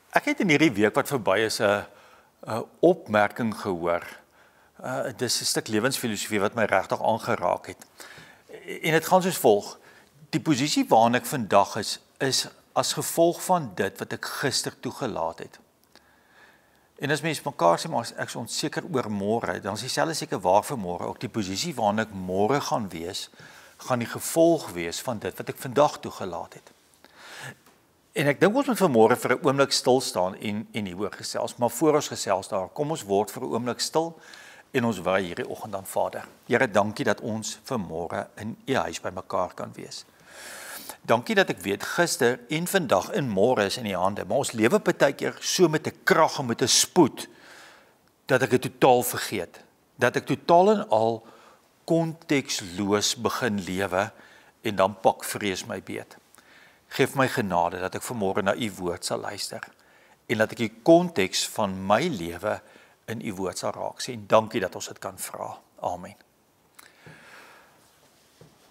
Ek het in hierdie week wat verby is 'n opmerking gehoor. Dis 'n stuk lewensfilosofie wat my regtig aangeraak het. En dit gaan soos volg: die posisie waarin ek vandag is as gevolg van dit wat ek gister toegelaat het. En as mense mekaar sê, maar ek is onseker oor môre, dan is dieselfde seker waar vir môre. Ook die posisie waarin ek môre gaan wees, gaan die gevolg wees van dit wat ek vandag toegelaat het. En ek dink ons moet vanmôre vir 'n oomblik stil staan en hieroor gesels, maar voor ons gesels daar, kom ons word vir 'n oomblik stil en ons wy hierdie oggend aan Vader. Here, dankie dat ons vanmôre in U huis by mekaar kan wees. Dankie dat ek weet gister en vandag en môre is in U hande, maar ons lewe partykeer so met 'n krag en met 'n spoed dat ek dit totaal vergeet. Dat ek totaal en al konteksloos begin lewe en dan pak vrees my beet. Geef my genade dat ek vanmôre na U woord sal luister en dat ek die konteks van my lewe in U woord sal raak sien. Dankie dat ons dit kan vra. Amen.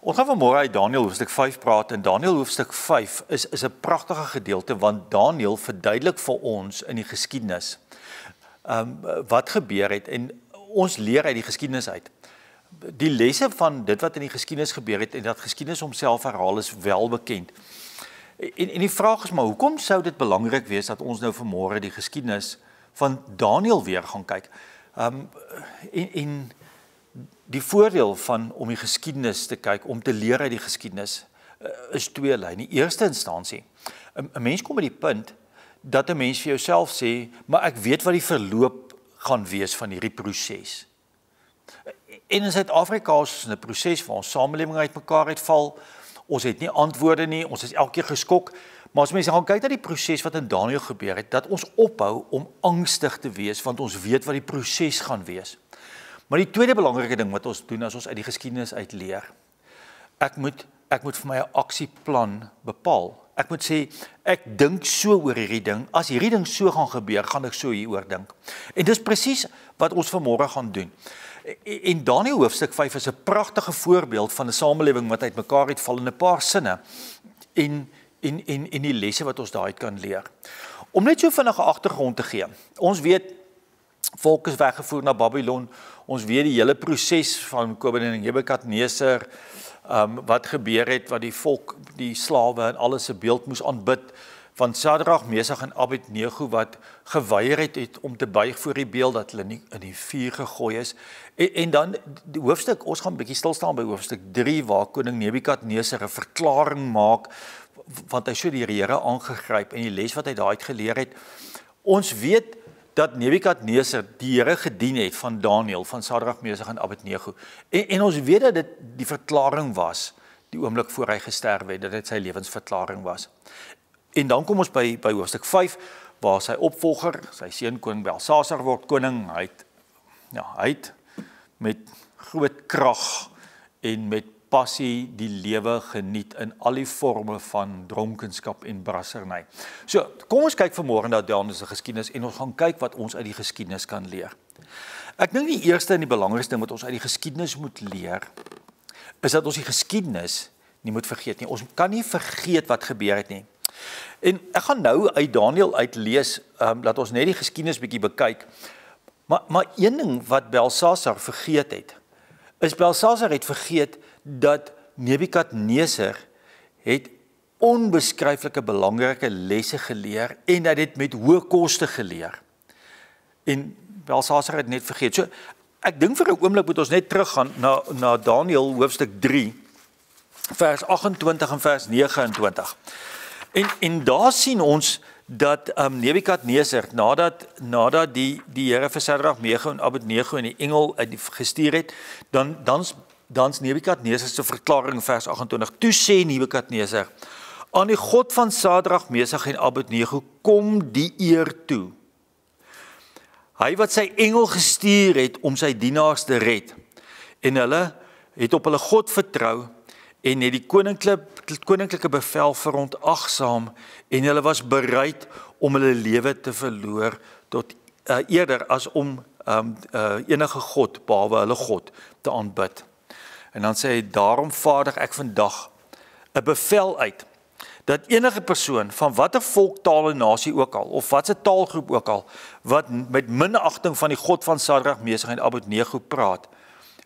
Ons gaan vanmôre uit Daniël hoofstuk 5 praat en Daniël hoofstuk 5 is 'n pragtige gedeelte want Daniël verduidelik vir ons in die geskiedenis wat gebeur het en ons leer uit die geskiedenis uit. Die lesse van dit wat in die geskiedenis gebeur het en dat geskiedenis homself herhaal is wel bekend. En die vraag is maar, hoekom sou dit belangrik wees dat ons nou vanmôre die geskiedenis van Daniël weer gaan kyk? En die voordeel van om die geskiedenis te kyk, om te leer uit die geskiedenis, is tweelei. In die eerste instansie, 'n mens kom by die punt dat 'n mens vir jouself sê, maar ek weet wat die verloop gaan wees van hierdie proses. En in Suid-Afrika is 'n proses waar ons samelewing uitmekaar uitval. Ons het nie antwoorde nie, ons is elke keer geskok, maar as mense gaan kyk na die proses wat in Daniël gebeur het, dat ons ophou om angstig te wees, want ons weet wat die proses gaan wees. Maar die tweede belangrike ding wat ons doen as ons uit die geskiedenis uit leer, ek moet vir my 'n aksieplan bepaal. Ek moet sê, ek dink so oor hierdie ding, as hierdie ding so gaan gebeur, gaan ek so hieroor dink. En dis presies wat ons vanmôre gaan doen. En Daniël hoofstuk 5 is 'n pragtige voorbeeld van 'n samelewing wat uitmekaar uitval in 'n paar sinne en die lesse wat ons daaruit kan leer. Om net so vinnige agtergrond te gee. Ons weet volk is weggevoer na Babylon. Ons weet die hele proses van koning Nebukadneser, wat gebeur het, wat die volk, die slawe en alles se beeld moes aanbid, van Sadrag, Mesach en Abednego wat geweier het om te buig voor die beeld, dat hulle nie in die vuur gegooi is. En dan die hoofstuk, ons gaan 'n bietjie stil staan by hoofstuk 3 waar koning Nebukadneser 'n verklaring maak want hy so die Here aangegryp en die les wat hy daaruit geleer het. Ons weet dat Nebukadneser die Here gedien het van Daniël, van Sadrag, Mesach en Abednego. En ons weet dat dit die verklaring was, die oomblik voor hy gesterf het, dat dit sy lewensverklaring was. En dan kom ons by hoofstuk 5, waar sy opvolger, sy seun koning Belsasar word koning. Hy het met groot krag en met passie die lewe geniet in al die forme van dronkenskap en brassery. So, kom ons kyk vanmôre na Daniël se geskiedenis en ons gaan kyk wat ons uit die geskiedenis kan leer. Ek dink die eerste en die belangrikste ding wat ons uit die geskiedenis moet leer, is dat ons die geskiedenis nie moet vergeet nie. Ons kan nie vergeet wat gebeur het nie. En ek gaan nou uit Daniël uitlees, dat ons net die geskiedenis bietjie bekyk. Maar een ding wat Belsasar vergeet het, is Belsasar het vergeet dat Nebukadneser het onbeskryflike belangrike lesse geleer en dat dit met hoë koste geleer. En Belsasar het net vergeet. So, ek dink vir 'n oomblik moet ons net teruggaan na Daniël hoofstuk 3, vers 28 en vers 29. En daar sien ons dat Nebukadneser, nadat die Here vir Sadrag, Mesach en Abednego en die engel gestuur het, dan's Nebukadneser se verklaring vers 28. Toe sê Nebukadneser, aan die God van Sadrag, Mesach en Abednego kom die eer toe. Hy wat sy engel gestuur het om sy dienaars te red, en hulle het op hulle God vertrou, en het die koninklike bevel verontagsaam en hulle was bereid om hulle lewe te verloor tot eerder as om enige God behalwe hulle God te aanbid. En dan sê hy, daarom vaardig ek vandag 'n bevel uit dat enige persoon van watter volk, taal en nasie ook al, of wat 'n taalgroep ook al, wat met minagting van die God van Sadrag, Mesach en Abednego praat,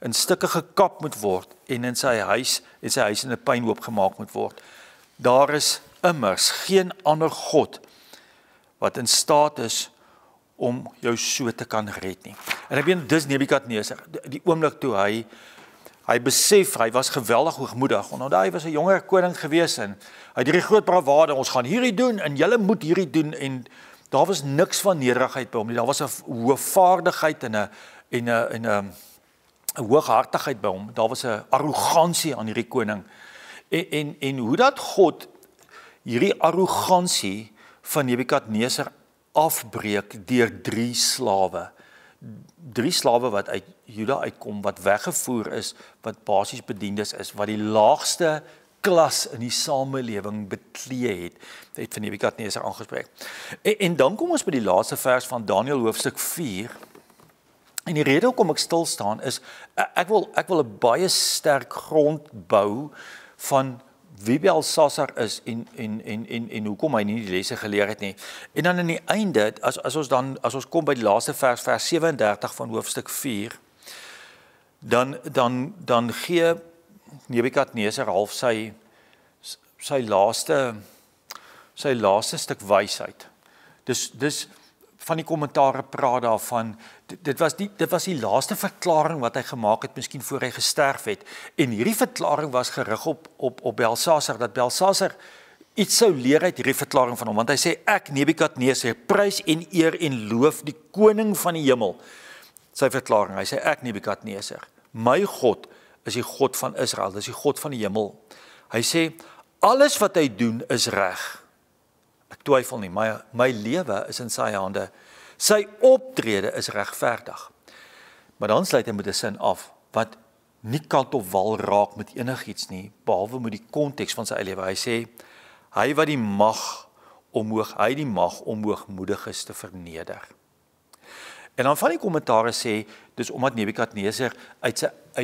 in stukke gekap moet word en in sy huis in 'n pynhoop gemaak moet word. Daar is immers geen ander God wat in staat is om jou so te kan red nie. En ek weet, dis Nebukadneser, die oomblik toe hy besef, hy was geweldig hoogmoedig, want hy was 'n jonger koning gewees en hy het hierdie groot bravade, ons gaan hierdie doen en julle moet hierdie doen, en daar was niks van nederigheid by hom nie, daar was 'n hoogvaardigheid en 'n hooghartigheid by hom, daar was 'n arrogansie aan hierdie koning, en hoe dat God hierdie arrogansie van Nebukadneser afbreek deur 3 slawe. 3 slawe wat uit Juda uitkom, wat weggevoer is, wat basies bediendes is, wat die laagste klas in die samelewing beklee het van Nebukadneser aangespreek. En dan kom ons by die laaste vers van Daniël hoofstuk 4. En die rede hoekom ek stil staan is, ek wil 'n baie sterk grond bou van wie Belsasar is en hoekom hy nie die lesse geleer het nie. En dan aan die einde, as ons kom by die laaste vers 37 van hoofstuk 4, dan gee Nebukadneser half sy laaste stuk wysheid. Dus van die kommentare praat daarvan, dit was die laaste verklaring wat hy gemaak het, miskien voor hy gesterf het. En hierdie verklaring was gerig op Belsasar, dat Belsasar iets sou leer uit hierdie verklaring van hom, want hy sê, ek Nebukadneser, prys en eer en loof die koning van die hemel. Sy verklaring, hy sê, ek Nebukadneser, my God is die God van Israel, dis die God van die hemel. Hy sê, alles wat hy doen is reg. Ek twyfel nie, my lewe is in sy hande. Sy optrede is regverdig. Maar dan sluit hy met 'n sin af, wat nie kant of wal raak met enigiets nie, behalwe met die konteks van sy eie lewe. Hy sê, hy wat die mag om hoogmoediges te verneder. En dan van die kommentare sê, dis omdat Nebukadneser uit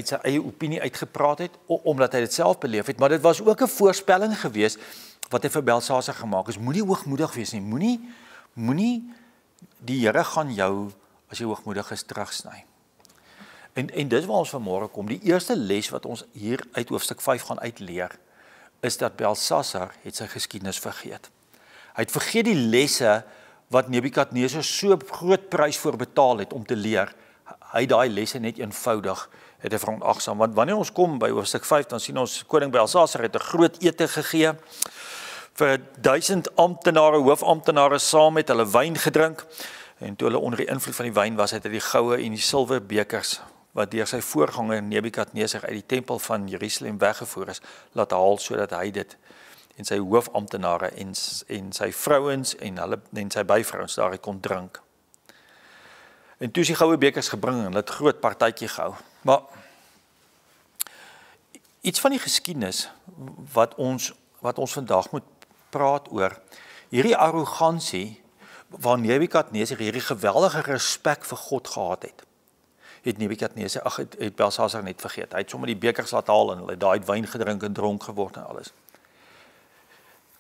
sy eie opinie uitgepraat het, omdat hy dit self beleef het, maar dit was ook 'n voorspelling gewees, wat hy vir Belsasar gemaak is, moenie hoogmoedig wees nie, moenie die Here gaan jou, as jy hoogmoedig is, terugsny. En dis waar ons vanmôre kom, die eerste les wat ons hier uit hoofstuk 5 gaan uitleer, is dat Belsasar het sy geskiedenis vergeet. Hy het vergeet die lesse wat Nebukadneser so groot prys voor betaal het om te leer. Hy het daai lesse net eenvoudig het hy verontagsaam, want wanneer ons kom by hoofstuk 5, dan sien ons koning Belsasar het 'n groot ete gegee, vir 1000 amptenare, hoofamptenare saam met hulle wyn gedrink, en toe hulle onder die invloed van die wyn was, het hy die goue en die silwer bekers, wat deur sy voorganger Nebukadneser uit die tempel van Jerusalem weggevoer is, laat haal, sodat hy dit en sy hoofamptenare en sy vrouens en sy byvrouens daaruit kon drink. En toe is die goue bekers gebring en hulle het groot partytjie gehou. Maar iets van die geskiedenis wat ons vandag moet praat oor, hierdie arrogansie, waar Nebukadneser hierdie geweldige respek vir God gehad het Belsasar net vergeet. Hy het sommer die bekers laat haal en hulle het daai wyn gedrink en dronk geword en alles.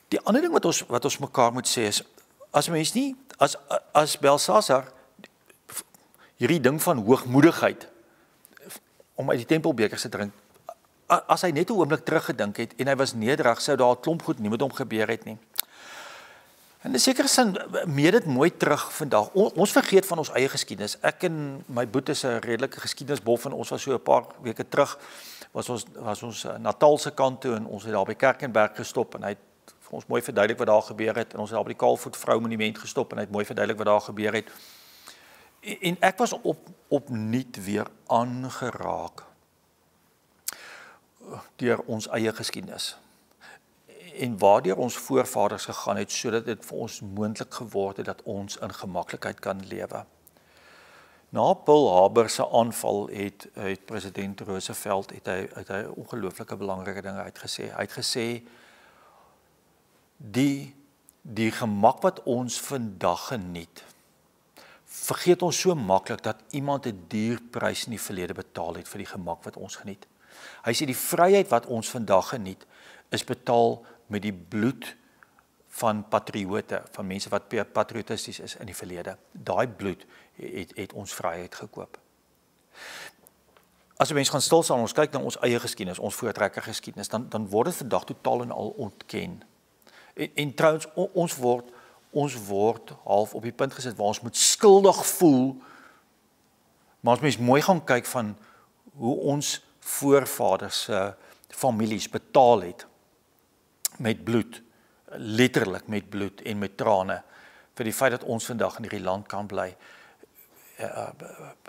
Die ander ding wat ons mekaar moet sê is, as Belsasar hierdie ding van hoogmoedigheid om uit die tempelbekers te drink, as hy net 'n oomblik teruggedink het en hy was nederig, sou daar 'n klomp goed nie met hom gebeur het nie. En in sekere sin meet dit mooi terug vandag. Ons vergeet van ons eie geskiedenis. Ek en my boet is 'n redelike geskiedenisbof, en ons was so 'n paar weke terug, was ons Natalse kant toe, en ons het daar by Kerkenberg gestop, en hy het vir ons mooi verduidelik wat daar gebeur het, en ons het daar by die Kaalvoet vrou monument gestop, en hy het mooi verduidelik wat daar gebeur het. En ek was opnuut weer aangeraak deur ons eie geskiedenis, en waardeur ons voorvaders gegaan het, sodat dit vir ons moontlik geword het, dat ons in gemaklikheid kan lewe. Na Pearl Harbor se aanval het president Roosevelt het hy ongelooflike belangrike dinge uitgesê. Hy het gesê, die gemak wat ons vandag geniet, vergeet ons so maklik dat iemand 'n duur prys in die verlede betaal het vir die gemak wat ons geniet. Hy sê die vryheid wat ons vandag geniet, is betaal met die bloed van patriote, van mense wat patriotisties is in die verlede. Daai bloed het ons vryheid gekoop. As 'n mens gaan stil staan, ons kyk na ons eie geskiedenis, ons voortrekker geskiedenis, dan word dit vandag totaal en al ontken. En trouens, ons word half op die punt gesit waar ons moet skuldig voel, maar as mens mooi gaan kyk van hoe ons voorvaders se families betaal het met bloed, letterlik met bloed en met trane, vir die feit dat ons vandag in hierdie land kan bly.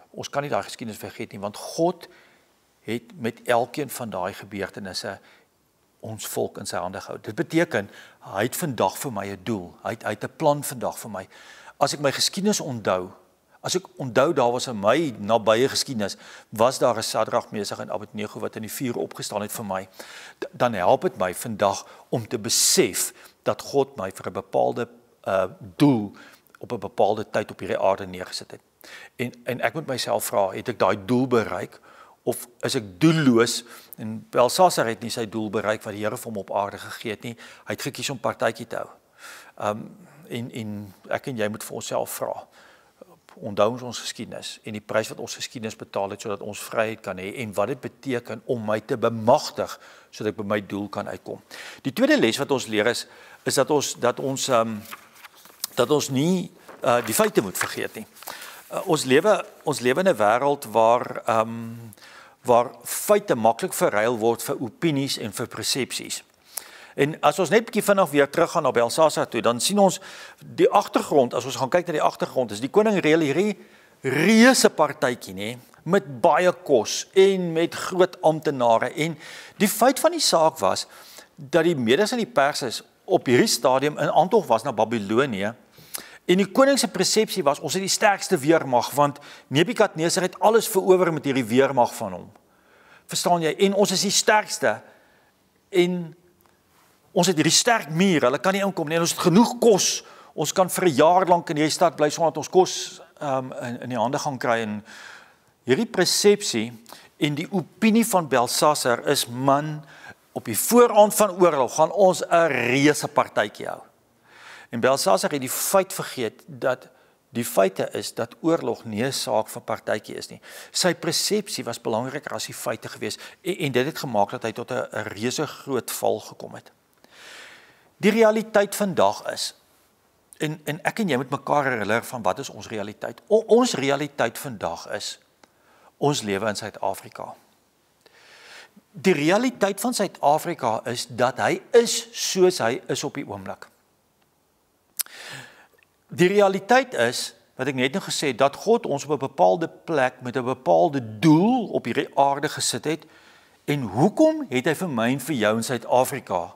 Ons kan nie daai geskiedenis vergeet nie, want God het met elkeen van daai gebeurtenisse ons volk in sy hande gehou. Dit beteken, hy het vandag vir my 'n doel, hy het 'n plan vandag vir my. As ek my geskiedenis onthou, as ek onthou daar was in my nabye geskiedenis, was daar 'n Sadrag, Mesach en Abednego wat in die vuur opgestaan het vir my, dan help dit my vandag om te besef dat God my vir 'n bepaalde doel op 'n bepaalde tyd op hierdie aarde neergesit het. En ek moet myself vra, het ek daai doel bereik, of is ek doelloos? En Belsasar het nie sy doel bereik wat die Here vir hom op aarde gegee het nie. Hy het gekies om partytjie te hou. En ek en jy moet vir onsself vra, onthou ons geskiedenis en die prys wat ons geskiedenis betaal het sodat ons vryheid kan hê en wat dit beteken om my te bemagtig sodat ek by my doel kan uitkom. Die tweede les wat ons leer is dat ons nie die feite moet vergeet nie. Ons lewe in 'n wêreld waar feite maklik verruil word vir opinies en vir persepsies. En as ons net 'n bietjie vinnig weer teruggaan na Belsasar toe, dan sien ons die agtergrond, as ons gaan kyk na die agtergrond, is die koning reël hierdie reuse partytjie, nê, met baie kos en met groot amptenare. En die feit van die saak was dat die Medes en die Perse op hierdie stadium in aantog was na Babilonië. En die koning se persepsie was, ons het die sterkste weermag, want Nebukadnesar het alles verower met hierdie weermag van hom. Verstaan jy? En ons is die sterkste. En ons het hierdie sterk muur, hulle kan nie inkom nie, en ons het genoeg kos. Ons kan vir 'n jaar lank in hierdie stad bly sonder dat ons kos in die hande gaan kry. En hierdie persepsie en die opinie van Belsasar is, man, op die vooraand van oorlog gaan ons 'n reuse partytjie hou. En Belsasar het die feit vergeet dat die feite is dat oorlog nie 'n saak van partytjie is nie. Sy persepsie was belangriker as die feite gewees en dit het gemaak dat hy tot 'n reuse groot val gekom het. Die realiteit vandag is, en ek en jy moet mekaar herinner van wat is ons realiteit. Ons realiteit vandag is, ons lewe in Suid-Afrika. Die realiteit van Suid-Afrika is dat hy is soos hy is op die oomblik. Die realiteit is, wat ek net nou gesê het, dat God ons op 'n bepaalde plek met 'n bepaalde doel op hierdie aarde gesit het, en hoekom het hy vir my en vir jou in Suid-Afrika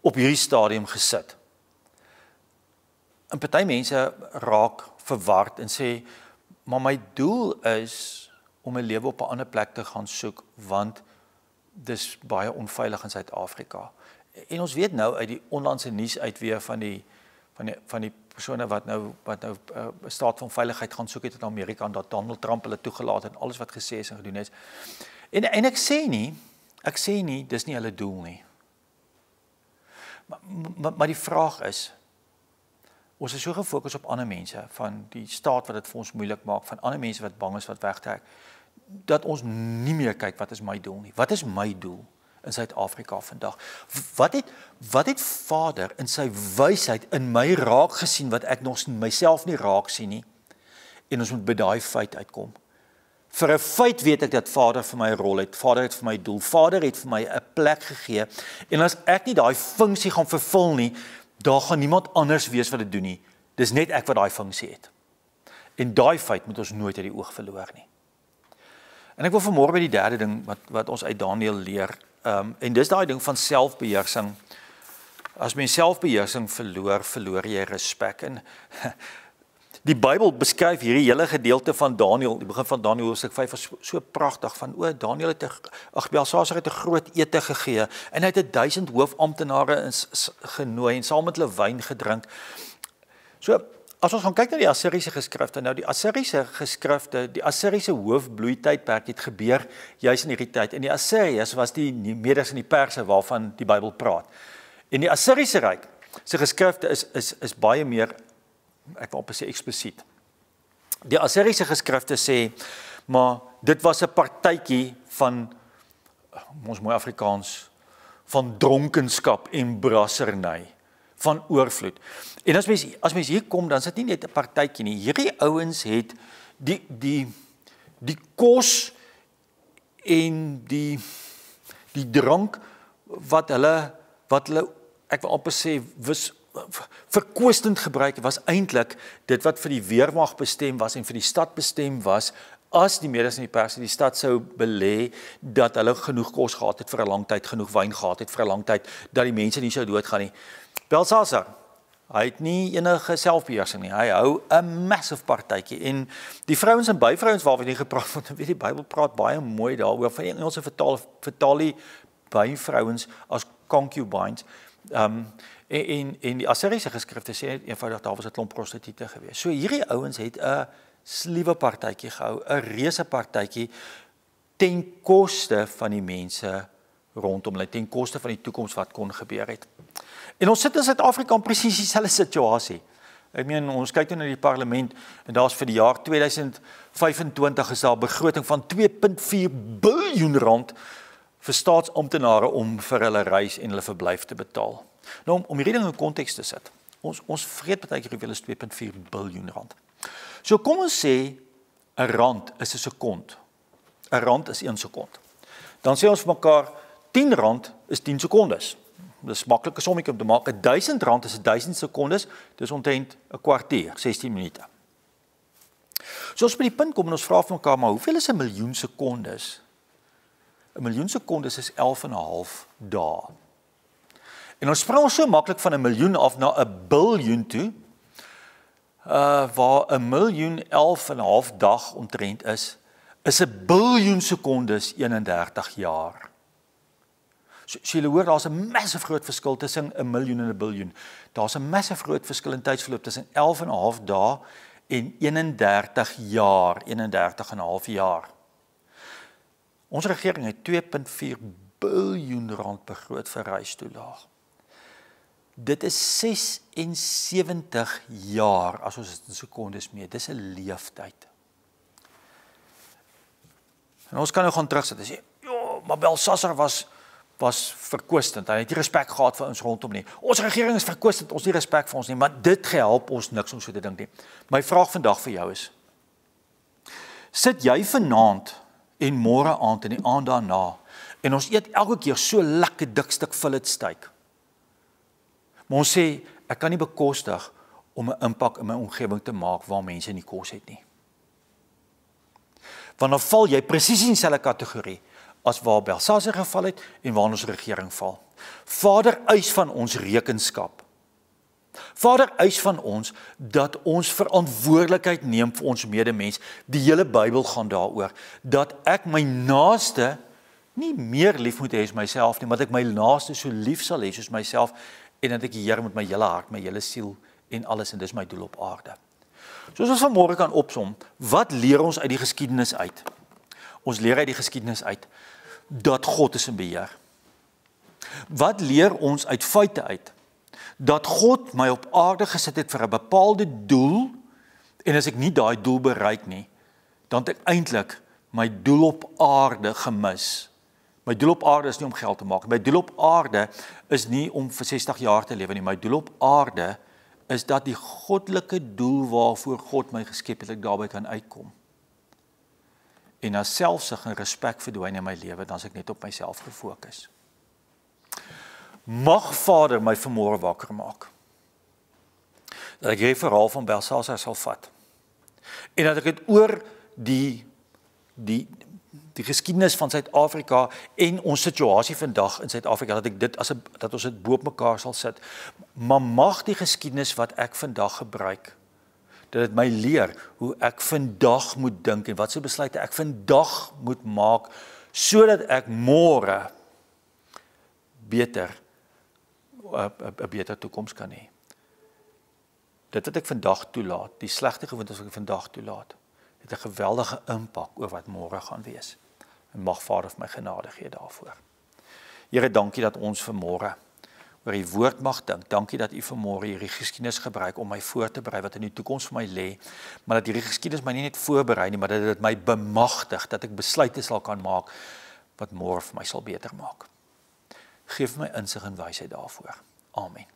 op hierdie stadium gesit? En party mense raak verward en sê, maar my doel is om 'n lewe op 'n ander plek te gaan soek, want dis baie onveilig in Suid-Afrika. En ons weet nou uit die onlandse nuus uit weer van die persone wat nou 'n staat van veiligheid gaan soek het in Amerika, en dat Donald Trump hulle toegelaat en alles wat gesê is en gedoen is. En ek sê nie dis nie hulle doel nie. Maar die vraag is, ons is so gefokus op ander mense, van die staat wat dit vir ons moeilik maak, van ander mense wat bang is wat wegtrek, dat ons nie meer kyk wat is my doel nie. Wat is my doel in Suid-Afrika vandag? Wat het Vader in sy wysheid in my raak gesien wat ek nog myself nie raak sien nie? En ons moet by daai feit uitkom. Vir 'n feit weet ek dat Vader vir my 'n rol het. Vader het vir my doel. Vader het vir my 'n plek gegee. En as ek nie daai funksie gaan vervul nie, daar gaan niemand anders wees wat dit doen nie. Dis net ek wat daai funksie het. En daai feit moet ons nooit uit die oog verloor nie. En ek wil vanmôre by die derde ding wat ons uit Daniël leer, en dis daai ding van selfbeheersing. As mens selfbeheersing verloor jy respek. En die Bybel beskryf hierdie hele gedeelte van Daniël, die begin van Daniël hoofstuk 5 was so pragtig, van Daniël het Belsasar het 'n groot ete gegee, en hy het 1000 hoofamptenare genooi, en saam met hulle wyn gedrink. So, as ons gaan kyk na die Assiriese geskrifte, nou die Assiriese hoofbloeitydperk het gebeur juis in hierdie tyd, en die Assiriërs was die Medes en die Perse waarvan die Bybel praat. En die Assiriese ryk se geskrifte is baie meer, ek wil sê eksplisiet. Die Assiriese geskrifte sê, maar dit was 'n partytjie van, ons mooi Afrikaans, van dronkenskap en brasserny, van oorvloed. En as mens hier kom, dan is dit nie net 'n partytjie nie. Hierdie ouens het die kos en die drank wat hulle ek wil amper sê verkoostend gebruik, was eintlik dit wat vir die weermag bestem was en vir die stad bestem was, as die medes en die perse die stad sou belê, dat hulle genoeg kos gehad het vir 'n lang tyd, genoeg wyn gehad het vir 'n lang tyd, dat die mense nie sou doodgaan nie. Belshazzar, hy het nie enige selfbeheersing nie, hy hou 'n massive partytjie, en die vrouens en byvrouens waarvan nie gepraat word, weet die Bybel praat baie mooi daaroor, van Engelse vertaal die byvrouens as concubines, en die Assiriese geskrifte sê net eenvoudig, daar was 'n klomp prostituie gewees. So hierdie ouens het 'n sliewe partytjie gehou, 'n reuse partytjie, ten koste van die mense rondom hulle, ten koste van die toekoms wat kon gebeur het. En ons sit in Suid-Afrika in presies dieselfde situasie. Ek meen, ons kyk nou na die parlement, en daar's vir die jaar 2025 is daar 'n begroting van 2.4 biljoen rand vir staatsamptenare om vir hulle reis en hulle verblyf te betaal. Nou, om hierdie ding in konteks te sit, ons vergeet baie keer hoeveel is 2.4 biljoen rand. So kom ons sê, 'n rand is 'n sekond. 'n Rand is 1 sekond. Dan sê ons vir mekaar, 10 rand is 10 sekondes. Dis 'n maklike sommetjie om te maak. 1000 rand is 1000 sekondes, dis omtrent 'n kwartier, 16 minute. So as by die punt kom en ons vra vir mekaar, maar hoeveel is 'n miljoen sekondes? 'n Miljoen sekondes is 11,5 dae. En ons spring so maklik van 'n miljoen af na 'n biljoen toe, waar 'n miljoen 11,5 dag omtrent is 'n biljoen sekondes 31 jaar. So julle hoor, daar's 'n massive groot verskil tussen 'n miljoen en 'n biljoen. Daar's 'n massive groot verskil in tydsverloop tussen 11,5 dae en 31 jaar, 31,5 jaar. Ons regering het 2.4 biljoen rand begroot vir reistoelaag. Dit is 76 jaar, as ons dit in sekondes meet. Dis 'n leeftyd. En ons kan nou gaan terugsit en sê, ja, maar Belshazzar was verkoostend. Hy het nie respek gehad vir ons rondom nie. Ons regering is verkoostend, ons nie respek vir ons nie, maar dit help ons niks om so te dink nie. My vraag vandag vir jou is, sit jy vanaand en môre aand en die aand daarna, en ons eet elke keer so lekker dik stuk fillet steak. Maar ons sê, ek kan nie bekostig om 'n impak in my omgewing te maak waar mense nie kos het nie. Want dan val jy presies in dieselfde kategorie as waar Belshazzar geval het en waar ons regering val. Vader eis van ons rekenskap. Vader eis van ons dat ons verantwoordelikheid neem vir ons medemens. Die hele Bybel gaan daaroor dat ek my naaste nie meer lief moet hê as myself nie, maar dat ek my naaste so lief sal hê soos myself, en dat ek die Here met my hele hart, my hele siel en alles, en dis my doel op aarde. Soos ons vanmôre kan opsom, wat leer ons uit die geskiedenis uit? Ons leer uit die geskiedenis uit dat God is in beheer. Wat leer ons uit feite uit? Dat God my op aarde gesit het vir 'n bepaalde doel, en as ek nie daai doel bereik nie, dan het ek eintlik my doel op aarde gemis. My doel op aarde is nie om geld te maak. My doel op aarde is nie om vir 60 jaar te lewe nie. My doel op aarde is dat die goddelike doel waarvoor God my geskep het, ek daarby kan uitkom. En as selfsug en respek verdwyn in my lewe, dan is ek net op myself gefokus. Mag Vader my vanmôre wakker maak, dat ek hierdie verhaal van Belshazzar sal vat, en dat ek dit oor die geskiedenis van Suid-Afrika en ons situasie vandag in Suid-Afrika, dat ek dit dat ons dit bo op mekaar sal sit. Maar mag die geskiedenis wat ek vandag gebruik, dat dit my leer hoe ek vandag moet dink en wat se besluite ek vandag moet maak, sodat ek môre beter 'n beter toekoms kan hê. Dit wat ek vandag toelaat, die slegte gewoontes wat ek vandag toelaat, het 'n geweldige impak oor wat môre gaan wees. En mag Vader vir my genade gee daarvoor. Here, dankie dat ons vanmôre oor die woord mag dink. Dankie dat u vanmôre hierdie geskiedenis gebruik om my voor te berei wat in die toekoms vir my lê, maar dat hierdie geskiedenis my nie net voorberei nie, maar dat dit my bemagtig, dat ek besluite sal kan maak wat môre vir my sal beter maak. Geef my insig en wysheid daarvoor. Amen.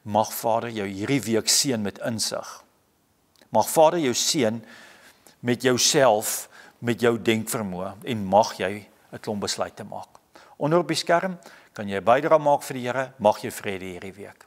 Mag Vader jou hierdie week seën met insig. Mag Vader jou seën met jouself, met jou denkvermoë en mag jy 'n klomp besluite maak. Onder op die skerm kan jy 'n bydrae maak vir die Here, mag jy vrede hierdie week.